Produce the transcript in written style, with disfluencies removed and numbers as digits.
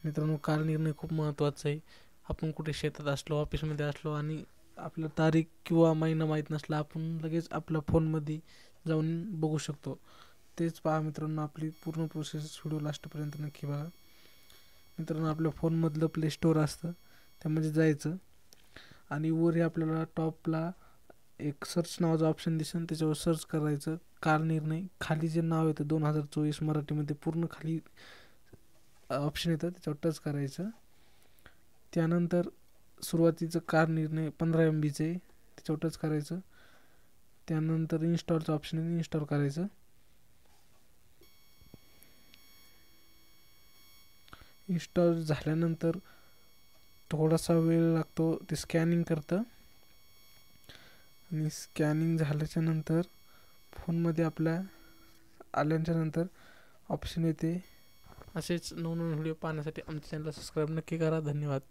मित्रांनो, कार निर्णय खूप महत्त्वाचा आहे. आपण कुठे शेतात असलो, ऑफिसमध्ये असलो आणि आपलं तारीख किंवा महिना माहीत नसला, आपण लगेच आपल्या फोनमध्ये जाऊन बघू शकतो. तेच पहा मित्रांनो, आपली पूर्ण प्रोसेस व्हिडिओ लास्टपर्यंत नक्की बघा. मित्रांनो, आपल्या फोनमधलं प्ले स्टोअर असतं, त्यामध्ये जायचं आणि वर हे आपल्याला टॉपला एक सर्च नावाचं ऑप्शन दिसेल, त्याच्यावर सर्च करायचं कार निर्णय. खाली जे नाव येतं 2024 मराठीमध्ये पूर्ण खाली ऑप्शन येतं, त्याच्यावर टच करायचं. त्यानंतर सुरुवातीचं कार निर्णय 15 MB आहे, त्याच्यावर टच करायचं. त्यानंतर इन्स्टॉलचं ऑप्शन आहे, इन्स्टॉल करायचं. इन्स्टॉल झाल्यानंतर थोडासा वेळ लागतो, ते स्कॅनिंग करतं आणि स्कॅनिंग झाल्याच्या नंतर फोनमध्ये आपल्या आल्याच्या नंतर ऑप्शन येते. असेच नवनवीन व्हिडिओ पाहण्यासाठी आमच्या चॅनलला सबस्क्राईब नक्की करा. धन्यवाद.